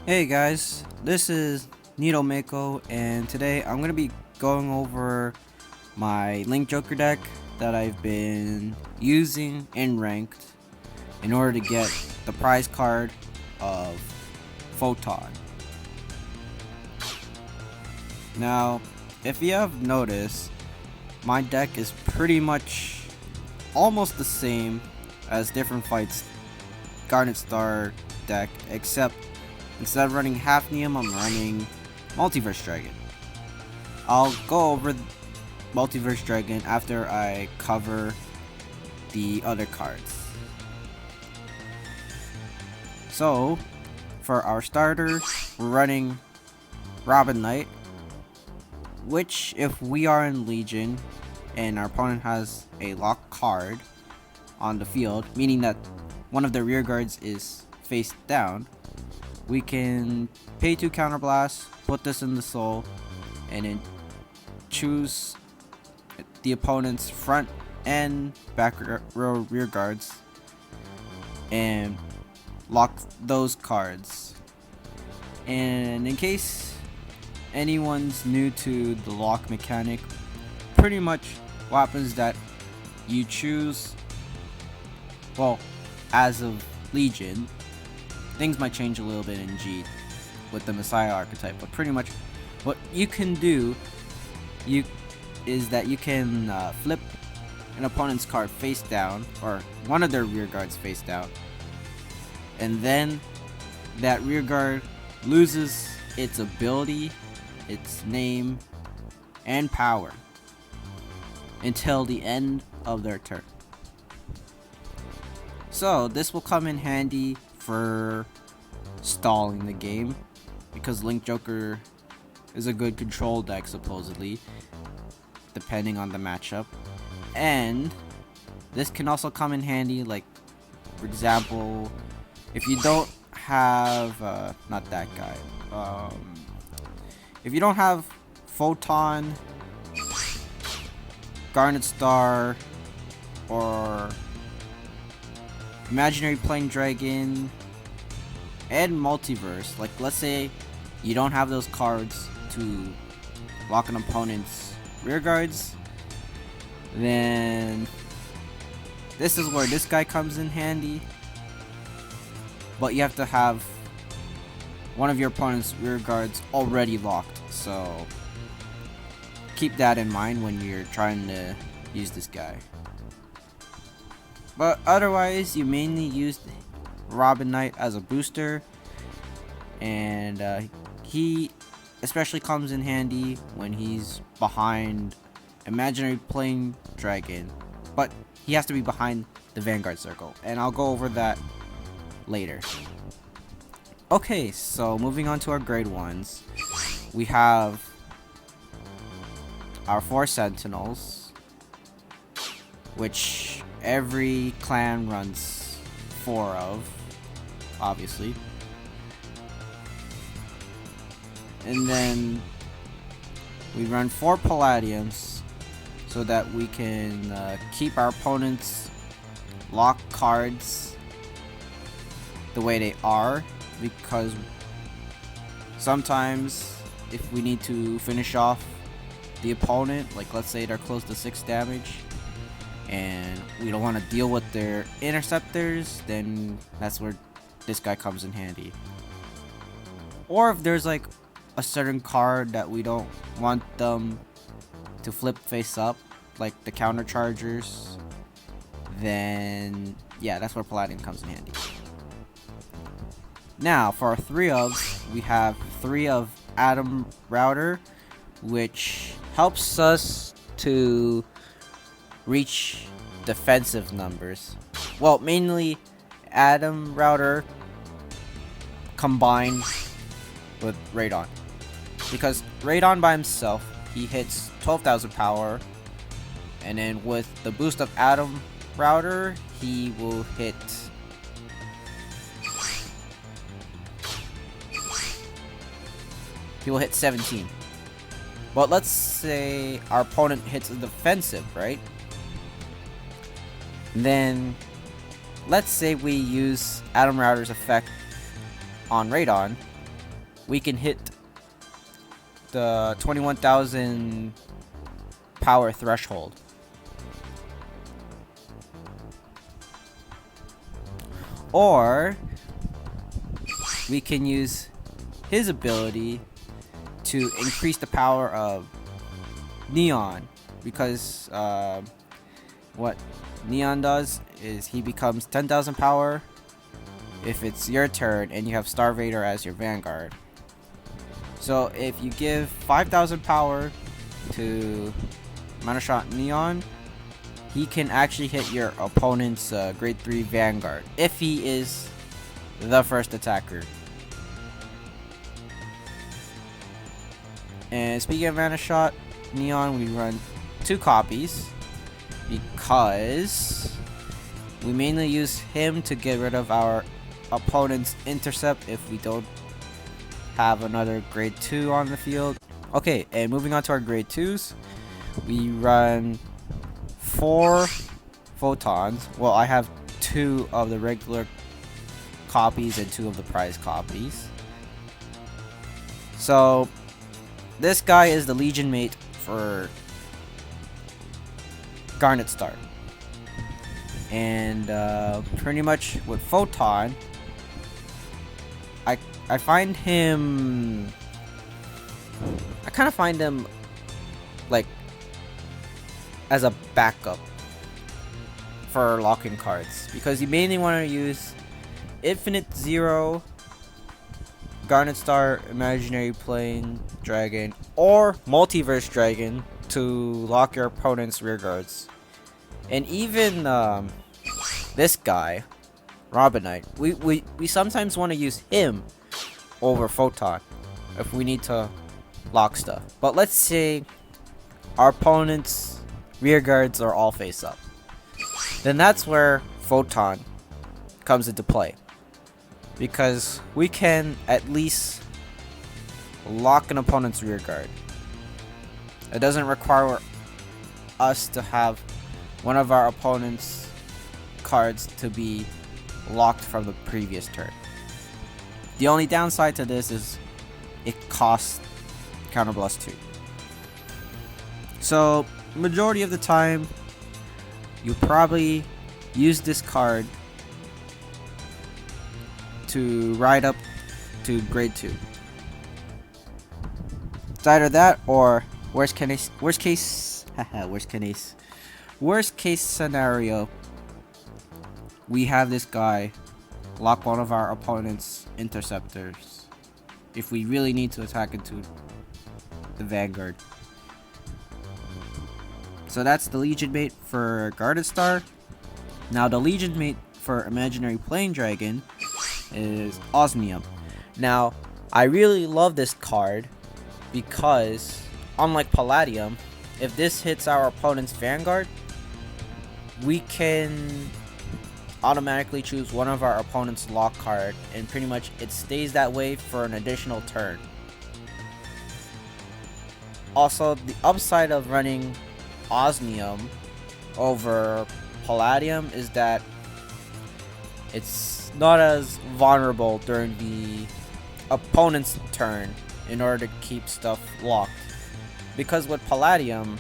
Hey guys, this is Nito Mako, and today I'm going to be going over my Link Joker deck that I've been using in ranked in order to get the prize card of Photon. Now, if you have noticed, my deck is pretty much almost the same as Different Fights Garnet Star deck, except instead of running Hafnium, I'm running Multiverse Dragon. I'll go over Multiverse Dragon after I cover the other cards. So, for our starter, we're running Robin Knight, which if we are in Legion and our opponent has a locked card on the field, meaning that one of the rear guards is face down, we can pay 2 counterblast, put this in the soul, and then choose the opponent's front and back row rear guards and lock those cards. And in case anyone's new to the lock mechanic, pretty much what happens is that you choose, well, as of Legion, things might change a little bit in G with the Messiah archetype, but pretty much what you can do is that you can flip an opponent's card face down, or one of their rear guards face down, and then that rear guard loses its ability, its name, and power until the end of their turn. So this will come in handy for stalling the game, because Link Joker is a good control deck supposedly, depending on the matchup. And this can also come in handy, like for example, if you don't have not that guy, if you don't have Photon, Garnet Star, or Imaginary Plane Dragon, and Multiverse, like let's say you don't have those cards to lock an opponent's rear guards, then this is where this guy comes in handy. But you have to have one of your opponent's rear guards already locked, so keep that in mind when you're trying to use this guy. But otherwise, you mainly use Robin Knight as a booster, and he especially comes in handy when he's behind Imaginary Plane Dragon, but he has to be behind the Vanguard circle, and I'll go over that later. Okay, so moving on to our grade 1s, we have our 4 Sentinels, which every clan runs 4 of, obviously. And then we run 4 Palladiums so that we can keep our opponent's lock cards the way they are, because sometimes if we need to finish off the opponent, like let's say they're close to 6 damage and we don't want to deal with their interceptors, then that's where this guy comes in handy. Or if there's like a certain card that we don't want them to flip face up, like the counter chargers, then yeah, that's where Palladium comes in handy. Now for our 3 ofs, we have 3 of Atom Router, which helps us to reach defensive numbers. Well, mainly Atom Router combined with Radon, because Radon by himself, he hits 12,000 power, and then with the boost of Atom Router, he will hit he will hit 17. But let's say our opponent hits a defensive, right? Then let's say we use Atom Router's effect on Radon, we can hit the 21,000 power threshold. Or we can use his ability to increase the power of Neon, because what Neon does is he becomes 10,000 power if it's your turn and you have Star-vader as your Vanguard. So if you give 5,000 power to Manashot Neon, he can actually hit your opponent's grade 3 Vanguard if he is the first attacker. And speaking of Manashot Neon, we run 2 copies because we mainly use him to get rid of our opponent's intercept if we don't have another grade 2 on the field. Okay, and moving on to our grade 2s, we run 4 photons. Well, I have 2 of the regular copies and 2 of the prize copies. So this guy is the Legion mate for Garnet Star. And pretty much with Photon, I find him, I kind of find him like as a backup for locking cards, because you mainly want to use Infinite Zero, Garnet Star, Imaginary Plane Dragon, or Multiverse Dragon to lock your opponent's rear guards. And even this guy, Robin Knight, we sometimes want to use him over Photon if we need to lock stuff. But let's say our opponent's rear guards are all face up, then that's where Photon comes into play, because we can at least lock an opponent's rear guard. It doesn't require us to have one of our opponent's cards to be locked from the previous turn. The only downside to this is it costs counter plus 2. So majority of the time you probably use this card to ride up to grade 2. It's either that or worst case scenario, we have this guy lock one of our opponent's interceptors if we really need to attack into the Vanguard. So that's the Legion mate for Garnet Star. Now the Legion mate for Imaginary Plane Dragon is Osmium. Now I really love this card because unlike Palladium, if this hits our opponent's Vanguard, we can automatically choose one of our opponent's lock card, and pretty much it stays that way for an additional turn. Also, the upside of running Osmium over Palladium is that it's not as vulnerable during the opponent's turn in order to keep stuff locked. Because with Palladium,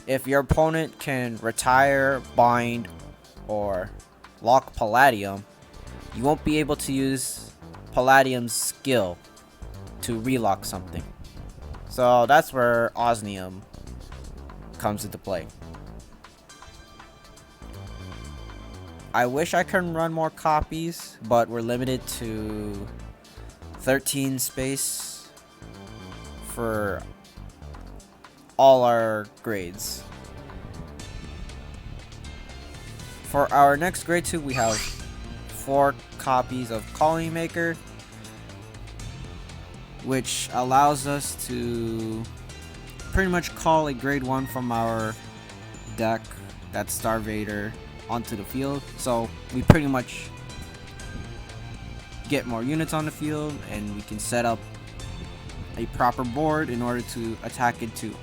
if your opponent can retire, bind, or lock Palladium, you won't be able to use Palladium's skill to relock something. So that's where Osmium comes into play. I wish I could run more copies, but we're limited to 13 space for all our grades. For our next grade 2, we have 4 copies of Colony Maker, which allows us to pretty much call a grade 1 from our deck, that's Star-vader, onto the field. So we pretty much get more units on the field, and we can set up a proper board in order to attack into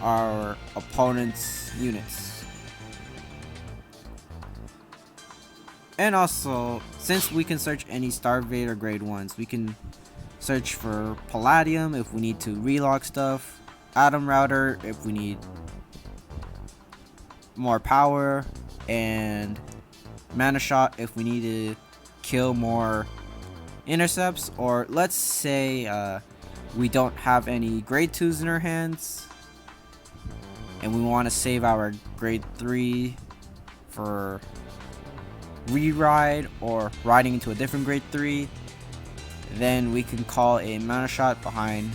our opponent's units. And also, since we can search any Star-vader grade 1s, we can search for palladium if we need to relog stuff, atom router if we need more power, and mana shot if we need to kill more intercepts, or let's say we don't have any grade 2s in our hands and we want to save our grade 3 for re-ride or riding into a different grade 3, then we can call a mana shot behind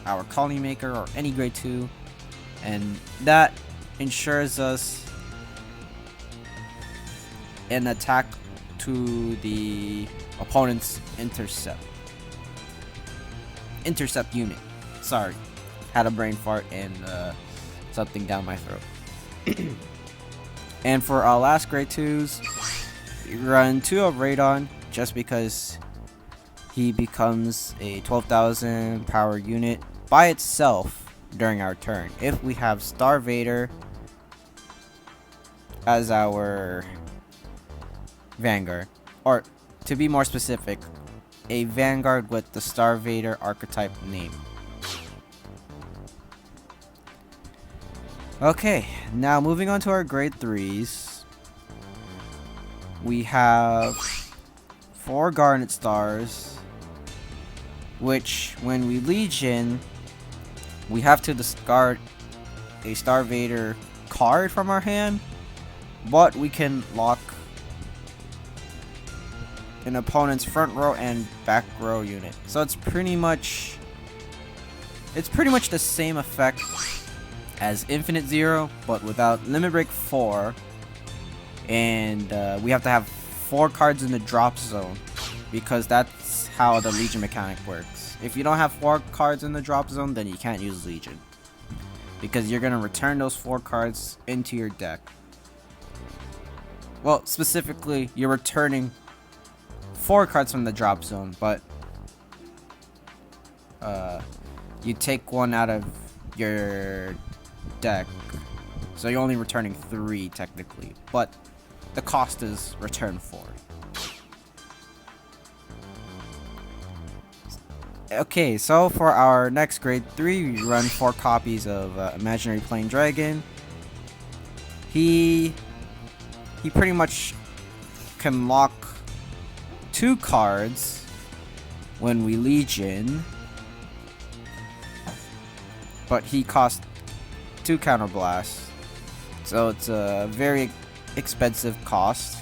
our colony maker or any grade 2, and that ensures us an attack to the opponent's intercept unit. Sorry, had a brain fart and something down my throat. And for our last grade 2s, we run 2 of Radon just because he becomes a 12,000 power unit by itself during our turn. If we have Star-vader as our Vanguard, or to be more specific, a Vanguard with the Star-vader archetype name. Okay, now moving on to our grade 3s. We have 4 Garnet stars, which when we Legion, we have to discard a Star-vader card from our hand, but we can lock an opponent's front row and back row unit. So it's pretty much the same effect as Infinite Zero, but without Limit Break 4, and we have to have 4 cards in the drop zone because that's how the Legion mechanic works. If you don't have 4 cards in the drop zone, then you can't use Legion because you're gonna return those 4 cards into your deck. Well, specifically, you're returning 4 cards from the drop zone, but you take 1 out of your deck, so you're only returning 3 technically, but the cost is return 4. Okay, so for our next grade 3, we run 4 copies of Imaginary Plane Dragon. He pretty much can lock 2 cards when we Legion, but he costs 2 counterblasts, so it's a very expensive cost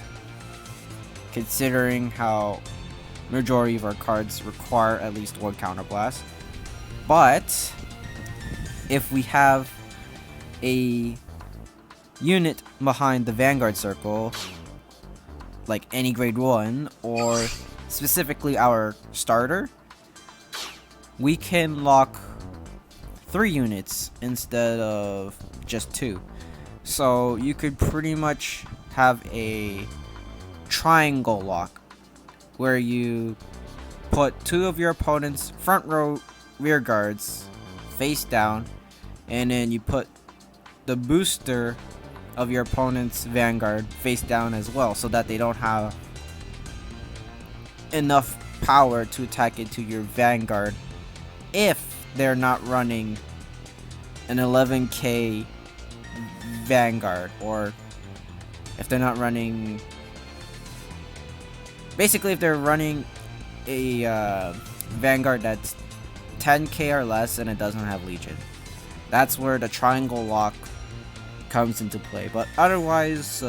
considering how majority of our cards require at least 1 counterblast. But if we have a unit behind the Vanguard circle, like any grade 1 or specifically our starter, we can lock 3 units instead of just 2. So you could pretty much have a triangle lock where you put 2 of your opponent's front row rear guards face down, and then you put the booster of your opponent's Vanguard face down as well, so that they don't have enough power to attack into your Vanguard if they're not running an 11k Vanguard, or if they're not running, basically if they're running a Vanguard that's 10k or less and it doesn't have Legion. That's where the triangle lock comes into play, but otherwise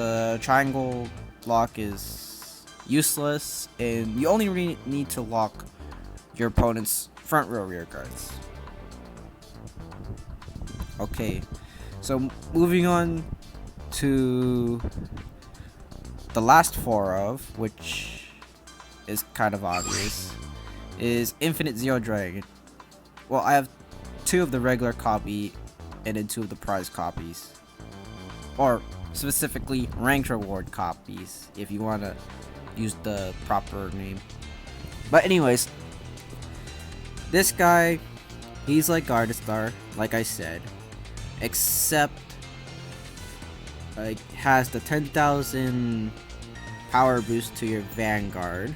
triangle lock is useless, and you only need to lock your opponent's front row rear guards. Okay, so moving on to the last 4 of, which is kind of obvious, is Infinite Zero Dragon. Well, I have 2 of the regular copy and then 2 of the prize copies, or specifically ranked reward copies if you want to use the proper name. But anyways, this guy, he's like Garnet Star, like I said, except has the 10,000 power boost to your Vanguard.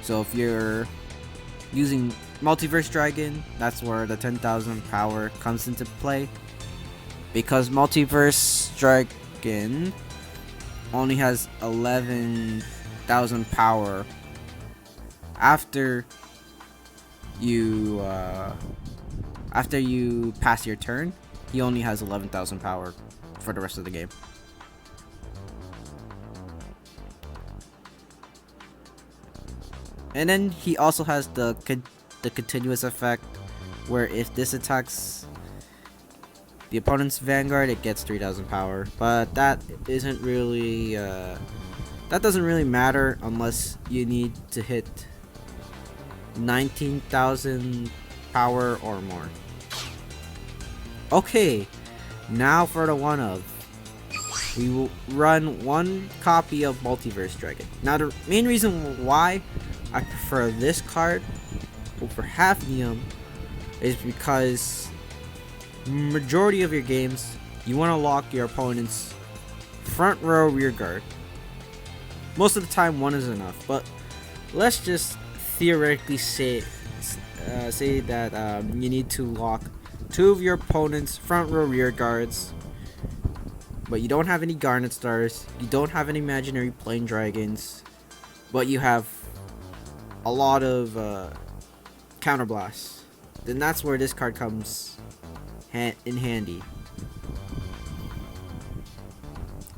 So if you're using Multiverse Dragon, that's where the 10,000 power comes into play. Because Multiverse Dragon only has 11,000 power after you pass your turn. He only has 11,000 power for the rest of the game. And then he also has the continuous effect, where if this attacks the opponent's Vanguard, it gets 3,000 power. But that isn't really that doesn't really matter unless you need to hit 19,000 power or more. Okay, now for the one of. We will run one copy of Multiverse Dragon. Now the main reason why I prefer this card over Hafnium is because majority of your games you want to lock your opponent's front row rear guard. Most of the time one is enough, but let's just theoretically say that you need to lock two of your opponent's front row rear guards, but you don't have any Garnet stars, you don't have any imaginary plane dragons, but you have a lot of counterblasts. Then that's where this card comes in handy.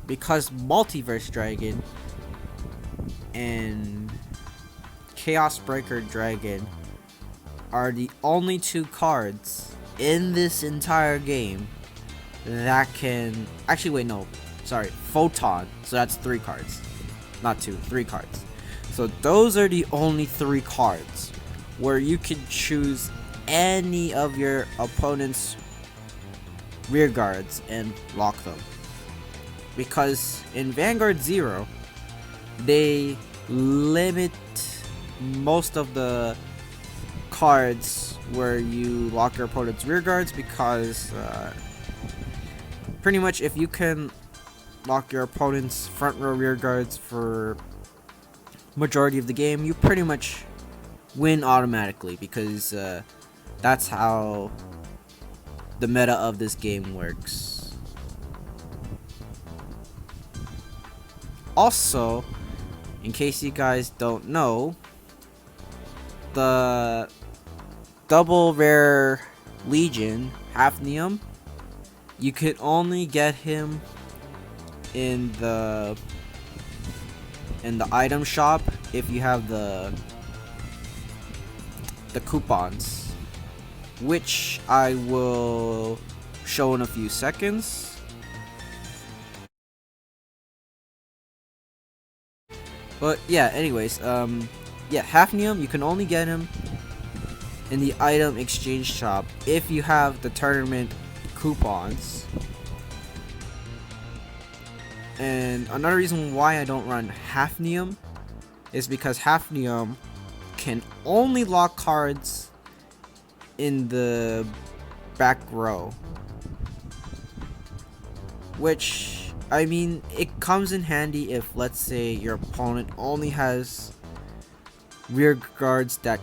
Because Multiverse Dragon and Chaos Breaker Dragon are the only two cards in this entire game that can... Actually, wait, no. Sorry. Photon. So that's 3 cards. Not 2. 3 cards. So those are the only 3 cards where you can choose any of your opponent's rear guards and lock them. Because in Vanguard 0, they limit most of the cards where you lock your opponent's rear guards, because pretty much if you can lock your opponent's front row rear guards for majority of the game, you pretty much win automatically, because that's how the meta of this game works. Also, in case you guys don't know, the double rare Legion Hafnium, you can only get him in the item shop if you have the coupons, which I will show in a few seconds. But yeah, anyways, yeah, Hafnium, you can only get him in the item exchange shop if you have the tournament coupons. And another reason why I don't run Hafnium is because Hafnium can only lock cards in the back row, which, I mean, it comes in handy if, let's say, your opponent only has rear guards that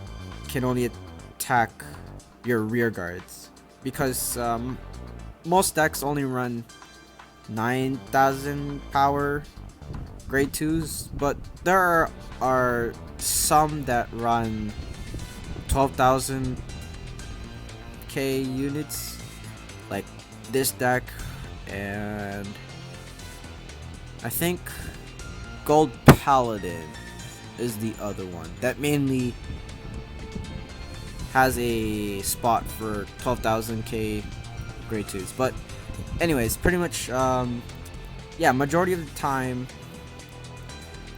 can only attack your rear guards, because most decks only run 9,000 power grade 2s, but there are some that run 12,000 K units, like this deck, and I think Gold Paladin is the other one that mainly has a spot for 12,000 K grade 2s. But anyways, pretty much yeah, majority of the time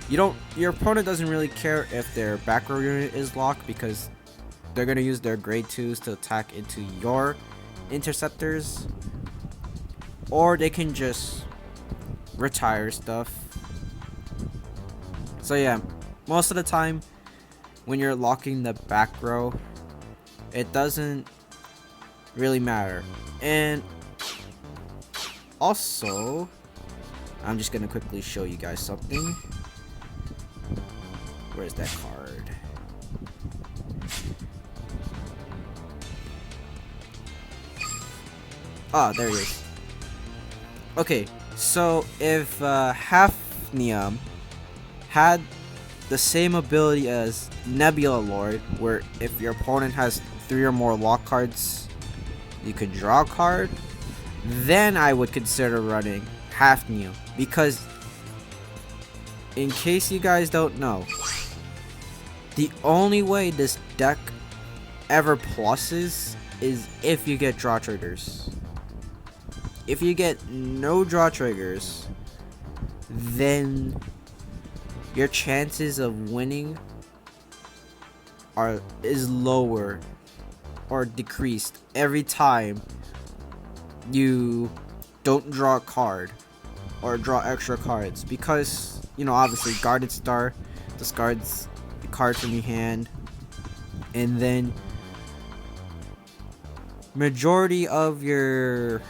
your opponent doesn't really care if their back row unit is locked, because they're gonna use their grade 2s to attack into your interceptors, or they can just retire stuff. So yeah, most of the time when you're locking the back row, it doesn't really matter. And also, I'm just gonna quickly show you guys something. Where's that card? Ah, there he is. Okay, so if Hafnium had the same ability as Nebula Lord, where if your opponent has 3 or more lock cards, you could draw a card, then I would consider running Hafnium. Because, in case you guys don't know, the only way this deck ever pluses is if you get draw triggers. If you get no draw triggers, then your chances of winning is lower or decreased every time you don't draw a card or draw extra cards, because you know, obviously Guarded Star discards the card from your hand, and then majority of the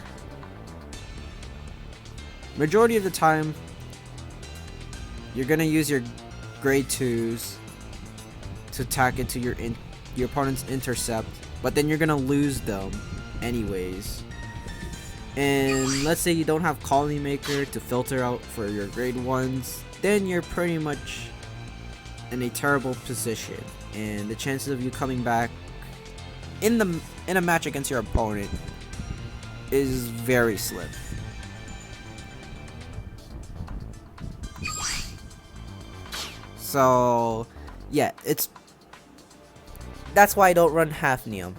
time you're gonna use your grade 2s to attack into your opponent's intercept, but then you're gonna lose them anyways. And let's say you don't have Colony Maker to filter out for your grade 1s, then you're pretty much in a terrible position, and the chances of you coming back in a match against your opponent is very slim. So yeah, that's why I don't run Hafnium.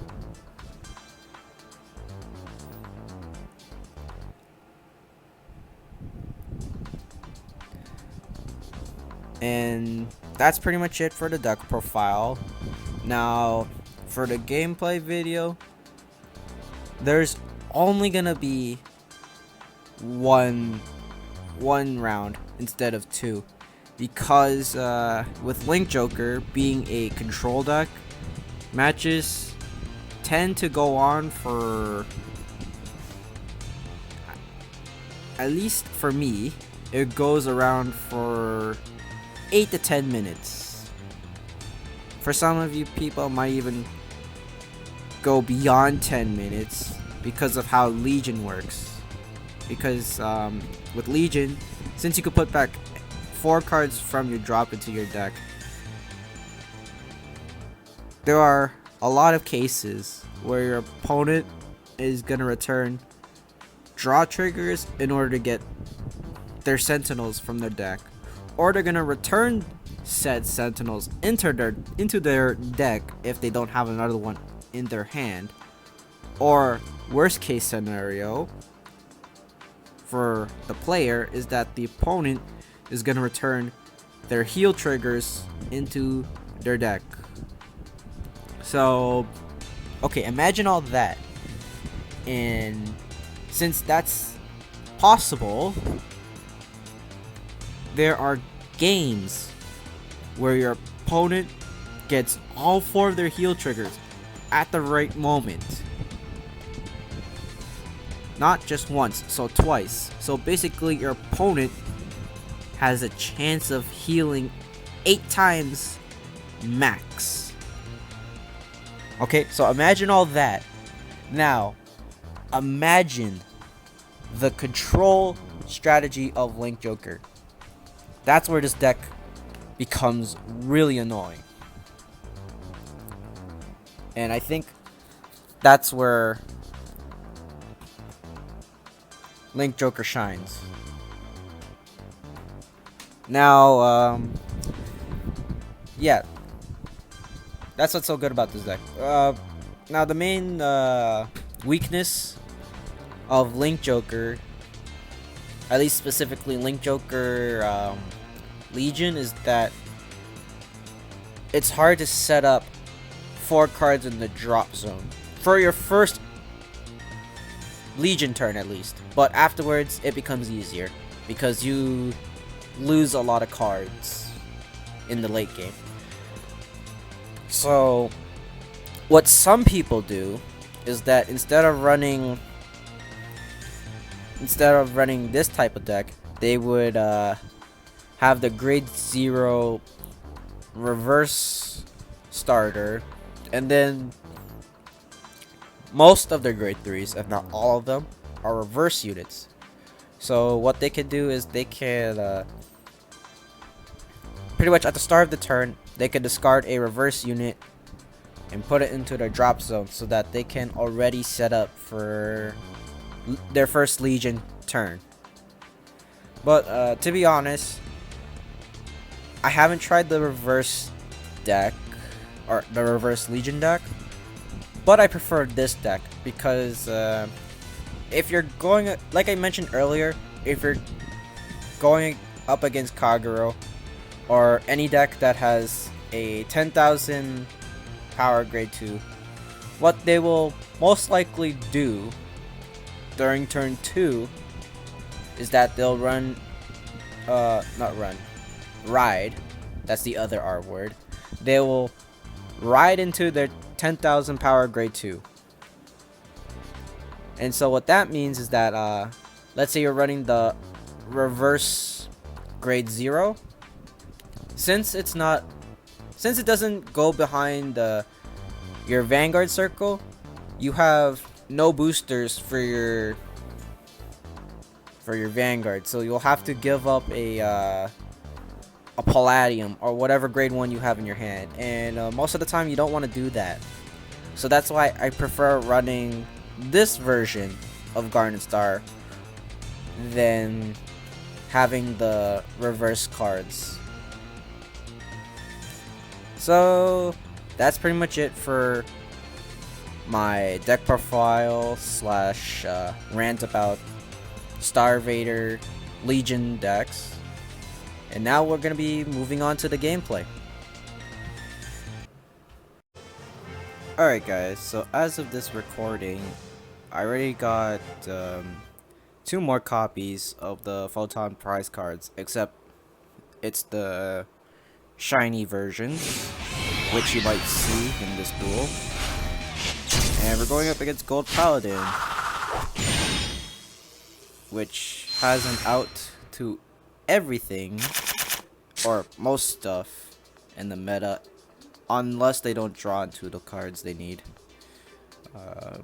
And that's pretty much it for the deck profile. Now, for the gameplay video, there's only gonna be one round instead of 2, because with Link Joker being a control deck, matches tend to go on for, at least for me, it goes around for 8 to 10 minutes. For some of you people, it might even go beyond 10 minutes because of how Legion works. Because with Legion, since you could put back 4 cards from your drop into your deck, there are a lot of cases where your opponent is gonna return draw triggers in order to get their Sentinels from their deck, or they're gonna return said Sentinels into their deck if they don't have another one in their hand, or worst case scenario for the player is that the opponent is gonna return their heal triggers into their deck. So, okay, imagine all that. And since that's possible, there are games where your opponent gets all 4 of their heal triggers at the right moment. Not just once, so twice. So basically your opponent has a chance of healing 8 times max. Okay, so imagine all that. Now, imagine the control strategy of Link Joker. That's where this deck becomes really annoying. And I think that's where Link Joker shines. Now, yeah. That's what's so good about this deck. Now, the main weakness of Link Joker, at least specifically Link Joker Legion, is that it's hard to set up 4 cards in the drop zone for your first Legion turn, at least. But afterwards, it becomes easier because you lose a lot of cards in the late game. So, what some people do is that instead of running this type of deck, they would have the grade 0 reverse starter, and then most of their grade 3s, if not all of them, are reverse units. So what they can do is they can pretty much at the start of the turn, they can discard a reverse unit and put it into their drop zone so that they can already set up for their first Legion turn. But to be honest, I haven't tried the reverse deck or the reverse Legion deck, but I prefer this deck because if you're going, like I mentioned earlier, if you're going up against Kagero or any deck that has a 10,000 power grade 2, what they will most likely do during turn 2 is that they'll ride, that's the other R word, they will ride into their 10,000 power grade 2. And so what that means is that let's say you're running the reverse grade 0, since it doesn't go behind your Vanguard circle, you have no boosters for your Vanguard, so you'll have to give up a Palladium or whatever grade 1 you have in your hand, and most of the time you don't want to do that. So that's why I prefer running this version of Garnet Star than having the reverse cards. So that's pretty much it for my deck profile slash rant about Star-vader Legion decks. And now we're going to be moving on to the gameplay. Alright guys, so as of this recording, I already got 2 more copies of the Photon prize cards, except it's the shiny version, which you might see in this duel. And we're going up against Gold Paladin, which has an out to everything, or most stuff, in the meta, unless they don't draw into the cards they need. So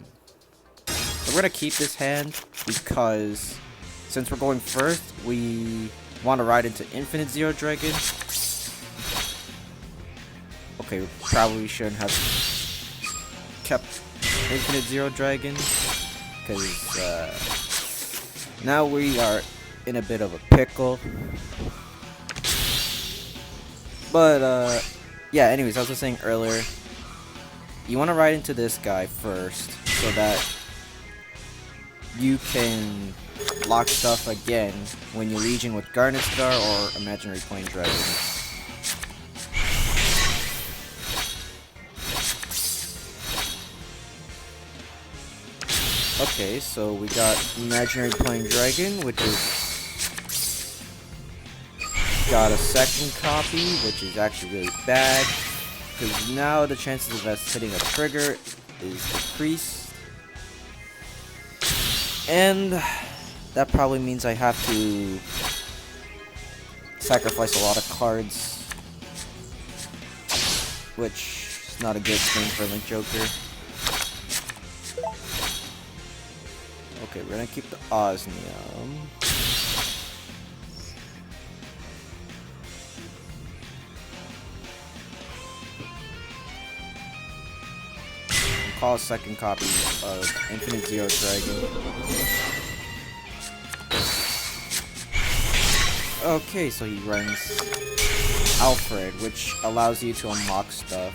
we're gonna keep this hand because since we're going first, we want to ride into Infinite Zero Dragon. Okay, we probably shouldn't have kept Infinite Zero Dragon because now we are in a bit of a pickle. But yeah, anyways, as I was saying earlier, you want to ride into this guy first so that you can lock stuff again when you Legion with Garnet Star or Imaginary Plane Dragon. Okay, so we got Imaginary Plane Dragon, which is got a second copy, which is actually really bad, because now the chances of us hitting a trigger is decreased, and that probably means I have to sacrifice a lot of cards, which is not a good thing for Link Joker. Okay, we're gonna keep the Osmium. Call a second copy of Infinite Zero Dragon. Okay, so he runs Alfred, which allows you to unlock stuff.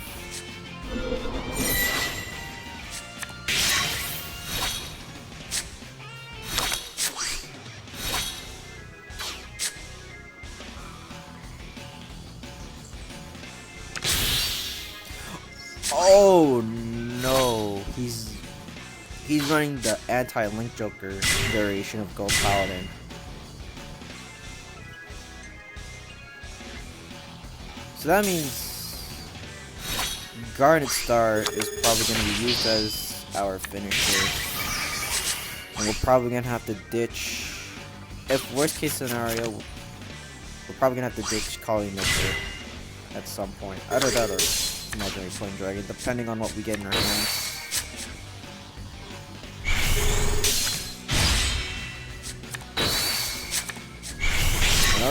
Oh no, he's running the anti-Link Joker variation of Gold Paladin. So that means Garnet Star is probably going to be used as our finisher, and we're probably going to have to ditch, if worst case scenario, we're probably going to have to ditch Colony Mixer at some point. Either that or Imaginary Plane Dragon, depending on what we get in our hands.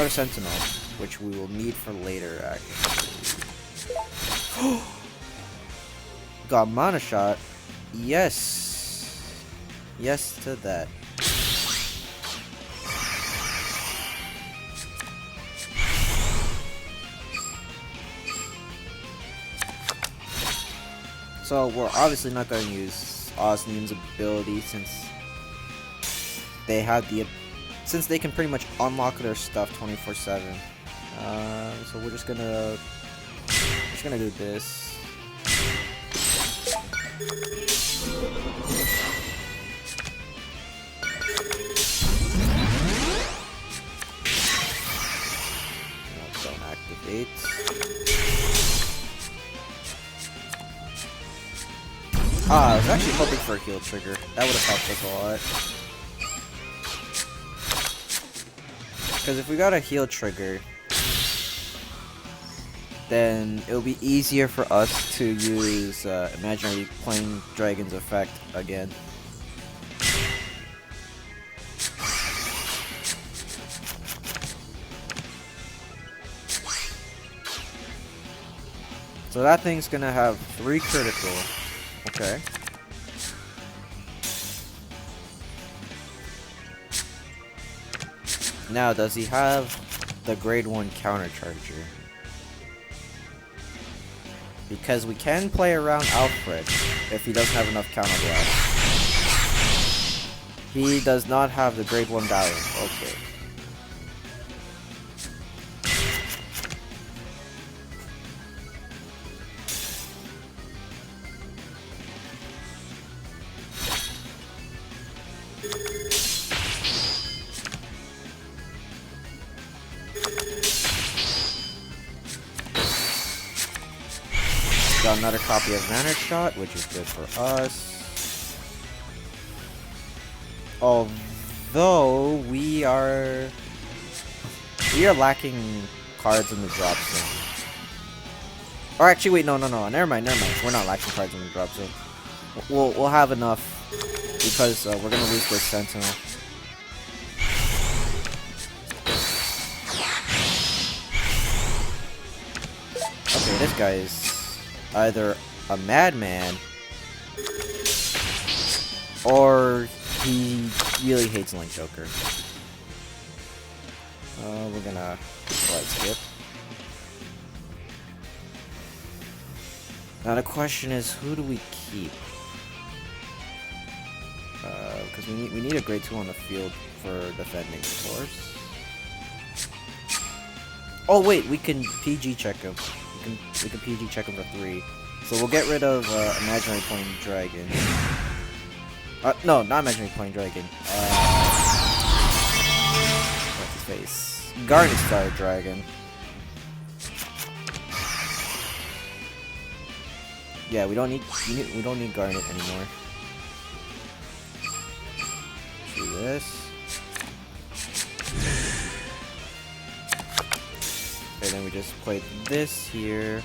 another Sentinel, which we will need for later, actually. Got Mana Shot. Yes. Yes to that. So we're obviously not going to use Osmium's ability since they have since they can pretty much unlock their stuff 24/7. So we're just gonna do this. Don't activate. I was actually hoping for a heal trigger. That would have helped us a lot. Because if we got a heal trigger, then it'll be easier for us to use Imaginary Plane Dragon's effect again. So that thing's gonna have 3 critical. Okay. Now, does he have the grade 1 counter charger? Because we can play around Alfred if he doesn't have enough counter blast. He does not have the grade 1 balance. Okay. Got another copy of Vanguard Shot, which is good for us. Although we are lacking cards in the drop zone. Or actually, wait, no, never mind. We're not lacking cards in the drop zone. We'll have enough because we're gonna lose this Sentinel. Okay, this guy is either a madman or he really hates Link Joker. We're gonna slide skip. Now the question is, who do we keep? Because we need a grade 2 on the field for defending, of course. Oh wait, we can PG check him. We can PG check him for 3. So we'll get rid of Imaginary Plane Dragon. No, not Imaginary Plane Dragon. What's his face? Garnet Star-Dragon. Yeah, we don't need Garnet anymore. Do this. And then we just play this here.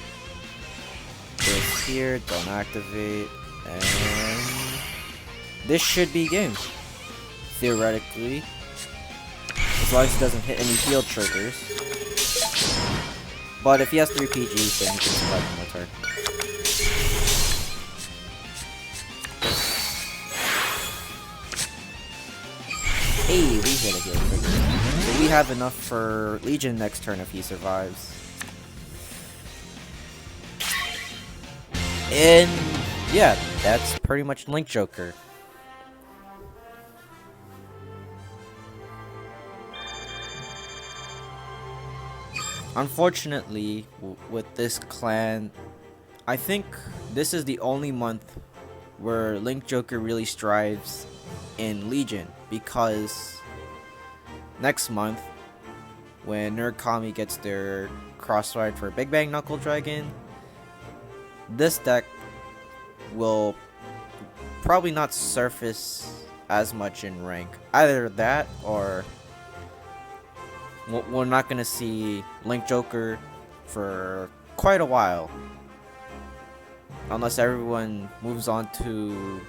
This here, don't activate, and this should be game. Theoretically. As long as he doesn't hit any field triggers. But if he has 3 PGs, then he can survive one more turn. Hey, we hit a heal trigger. So we have enough for Legion next turn if he survives. And yeah, that's pretty much Link Joker. Unfortunately, with this clan, I think this is the only month where Link Joker really strives in Legion, because next month, when Nerd Kami gets their crossride for Big Bang Knuckle Dragon, this deck will probably not surface as much in rank. Either that, or we're not going to see Link Joker for quite a while. Unless everyone moves on to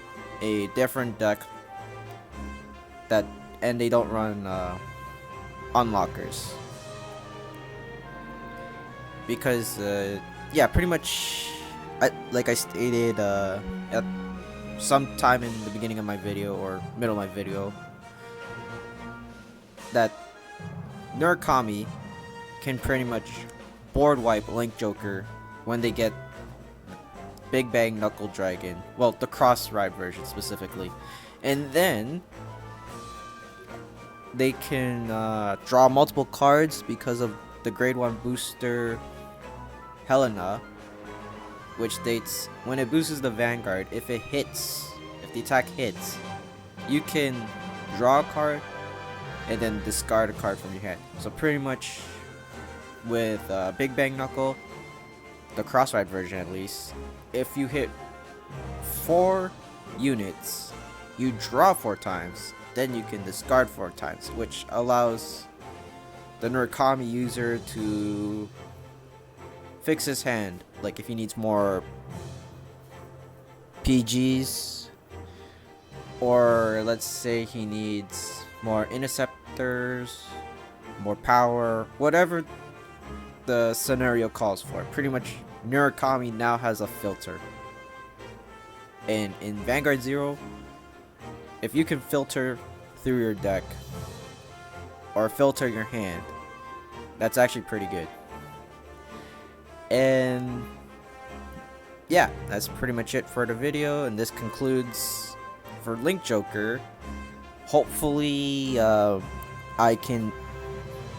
a different deck and they don't run unlockers. because yeah, pretty much, like I stated at some time in the beginning of my video or middle of my video, that Murakami can pretty much board wipe Link Joker when they get Big Bang Knuckle Dragon. Well, the cross ride version specifically. And then they can draw multiple cards because of the grade 1 booster Helena, which states when it boosts the Vanguard, if the attack hits, you can draw a card and then discard a card from your hand. So pretty much with Big Bang Knuckle, the cross ride version at least, if you hit 4 units, you draw 4 times, then you can discard 4 times, which allows the Murakami user to fix his hand. Like if he needs more PGs, or let's say he needs more interceptors, more power, whatever the scenario calls for. Pretty much Murakami now has a filter. And in Vanguard Zero, if you can filter through your deck or filter your hand, that's actually pretty good. And yeah, that's pretty much it for the video, and this concludes for Link Joker. Hopefully I can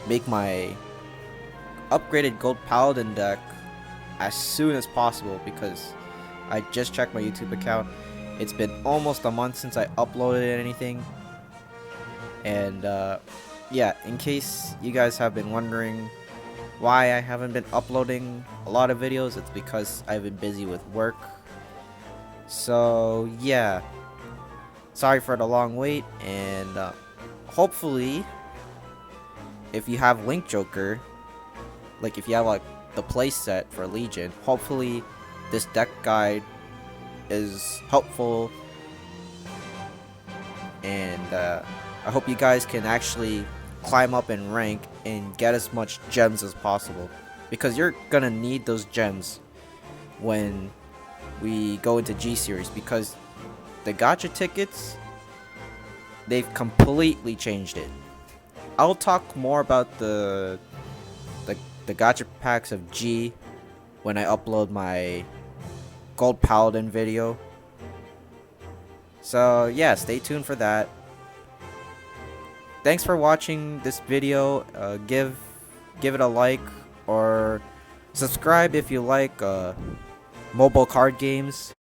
make my upgraded Gold Paladin deck as soon as possible, because I just checked my YouTube account. It's been almost a month since I uploaded anything. And yeah, in case you guys have been wondering why I haven't been uploading a lot of videos, it's because I've been busy with work. So yeah, sorry for the long wait, and hopefully if you have Link Joker, like if you have like the playset for Legion, hopefully this deck guide is helpful, and I hope you guys can actually climb up in rank and get as much gems as possible, because you're gonna need those gems when we go into G Series, because the gacha tickets, they've completely changed it. I'll talk more about the gacha packs of G when I upload my Gold Paladin video. So yeah, stay tuned for that. Thanks for watching this video. Give it a like, or subscribe if you like mobile card games.